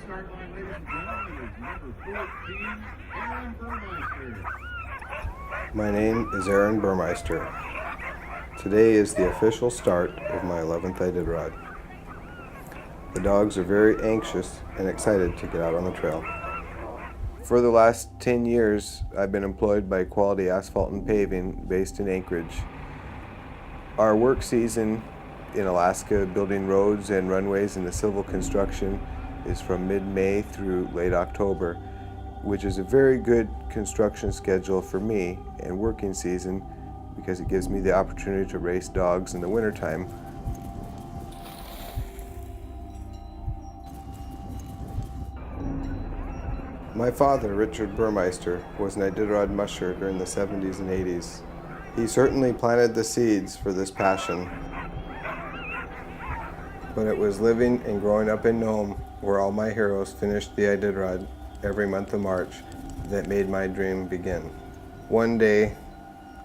start line, ladies and gentlemen, is number 14, Aaron Burmeister. My name is Aaron Burmeister. Today is the official start of my 11th Iditarod. The dogs are very anxious and excited to get out on the trail. For the last 10 years, I've been employed by Quality Asphalt and Pavement based in Anchorage. Our work season in Alaska, building roads and runways in the civil construction, is from mid-May through late October, which is a very good construction schedule for me and working season because it gives me the opportunity to race dogs in the wintertime. My father, Richard Burmeister, was an Iditarod musher during the 70s and 80s. He certainly planted the seeds for this passion. But it was living and growing up in Nome, where all my heroes finished the Iditarod every month of March, that made my dream begin. One day,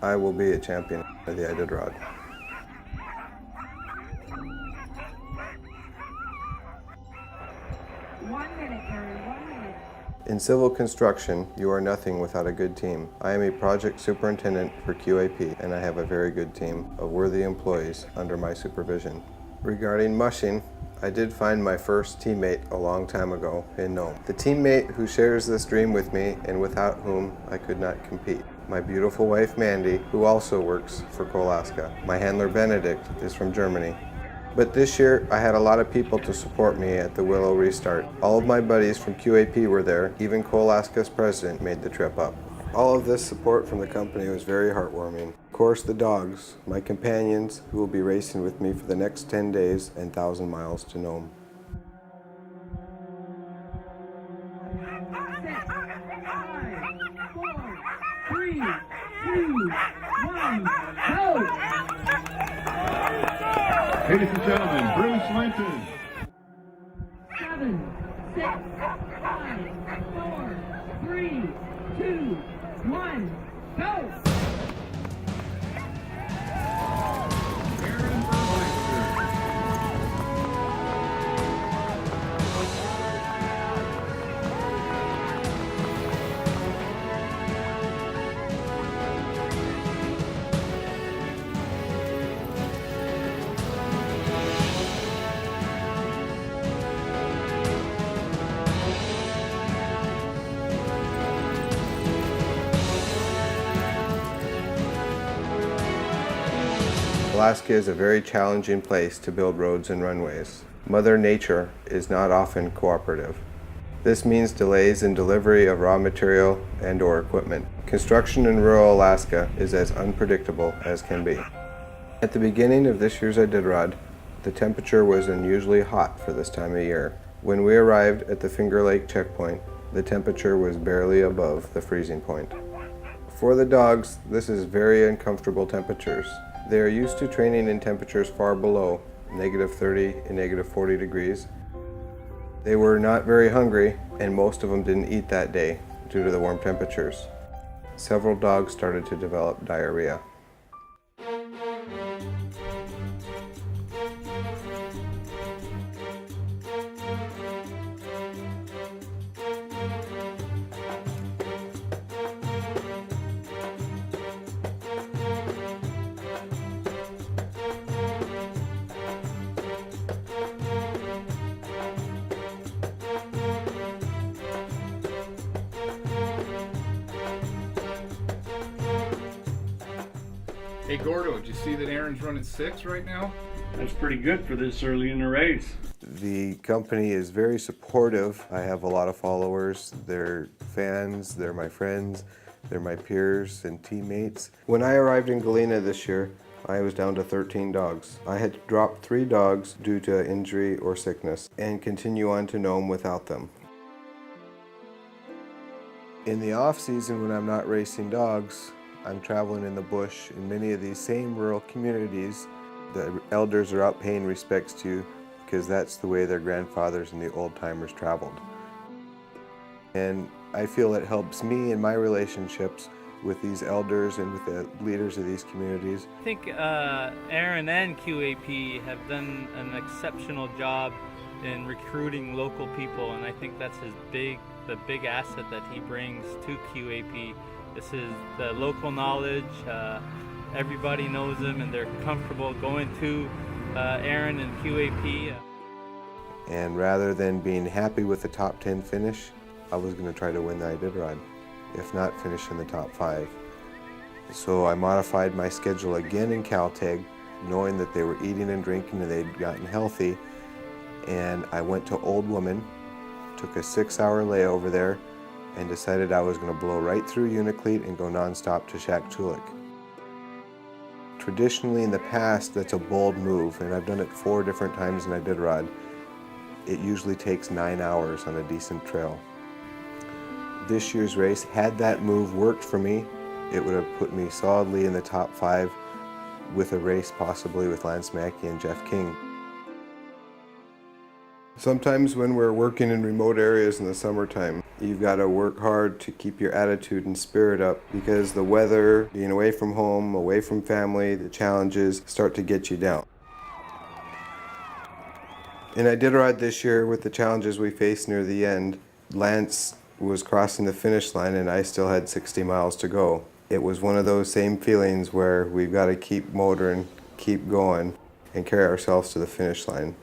I will be a champion of the Iditarod. In civil construction, you are nothing without a good team. I am a project superintendent for QAP, and I have a very good team of worthy employees under my supervision. Regarding mushing, I did find my first teammate a long time ago in Nome. The teammate who shares this dream with me and without whom I could not compete. My beautiful wife Mandy, who also works for Colaska. My handler Benedict is from Germany. But this year, I had a lot of people to support me at the Willow restart. All of my buddies from QAP were there. Even Colaska's president made the trip up. All of this support from the company was very heartwarming. Of course, the dogs, my companions, who will be racing with me for the next 10 days and 1,000 miles to Nome. Ladies and gentlemen, Bruce Linton. 7, 6, 5, 4, 3, 2, 1, go! Aaron Burmeister. Alaska is a very challenging place to build roads and runways. Mother Nature is not often cooperative. This means delays in delivery of raw material and/or equipment. Construction in rural Alaska is as unpredictable as can be. At the beginning of this year's Iditarod, the temperature was unusually hot for this time of year. When we arrived at the Finger Lake checkpoint, the temperature was barely above the freezing point. For the dogs, this is very uncomfortable temperatures. They are used to training in temperatures far below -30 and -40 degrees. They were not very hungry, and most of them didn't eat that day due to the warm temperatures. Several dogs started to develop diarrhea. Hey Gordo, did you see that Aaron's running 6 right now? That's pretty good for this early in the race. The company is very supportive. I have a lot of followers. They're fans, they're my friends, they're my peers and teammates. When I arrived in Galena this year, I was down to 13 dogs. I had to drop 3 dogs due to injury or sickness and continue on to Nome without them. In the off season, when I'm not racing dogs, I'm traveling in the bush in many of these same rural communities. The elders are out paying respects to because that's the way their grandfathers and the old timers traveled. And I feel it helps me in my relationships with these elders and with the leaders of these communities. I think Aaron and QAP have done an exceptional job in recruiting local people, and I think that's the big asset that he brings to QAP. This is the local knowledge. Everybody knows him, and they're comfortable going to Aaron and QAP. And rather than being happy with the top 10 finish, I was going to try to win the Iditarod, if not finish in the top 5. So I modified my schedule again in Caltech, knowing that they were eating and drinking and they'd gotten healthy. And I went to Old Woman, took a 6-hour layover there, and decided I was going to blow right through Unaclete and go nonstop to Shaktoolik. Traditionally in the past, that's a bold move, and I've done it 4 different times in Iditarod. It usually takes 9 hours on a decent trail. This year's race, had that move worked for me, it would have put me solidly in the top 5 with a race possibly with Lance Mackey and Jeff King. Sometimes when we're working in remote areas in the summertime, you've got to work hard to keep your attitude and spirit up because the weather, being away from home, away from family, the challenges start to get you down. In Iditarod this year, with the challenges we faced near the end, Lance was crossing the finish line and I still had 60 miles to go. It was one of those same feelings where we've got to keep motoring, keep going, and carry ourselves to the finish line.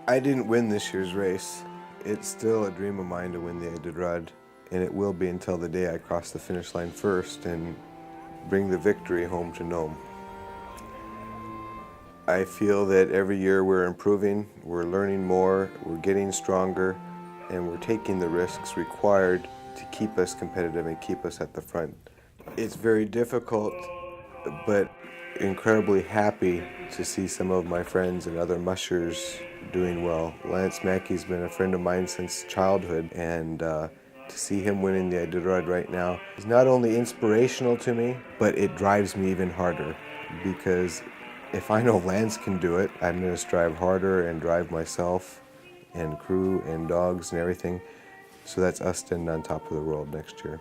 I didn't win this year's race. It's still a dream of mine to win the Iditarod, and it will be until the day I cross the finish line first and bring the victory home to Nome. I feel that every year we're improving, we're learning more, we're getting stronger, and we're taking the risks required to keep us competitive and keep us at the front. It's very difficult, but incredibly happy to see some of my friends and other mushers doing well. Lance Mackey's been a friend of mine since childhood, and to see him winning the Iditarod right now is not only inspirational to me, but it drives me even harder, because if I know Lance can do it, I'm going to strive harder and drive myself and crew and dogs and everything, so that's us standing on top of the world next year.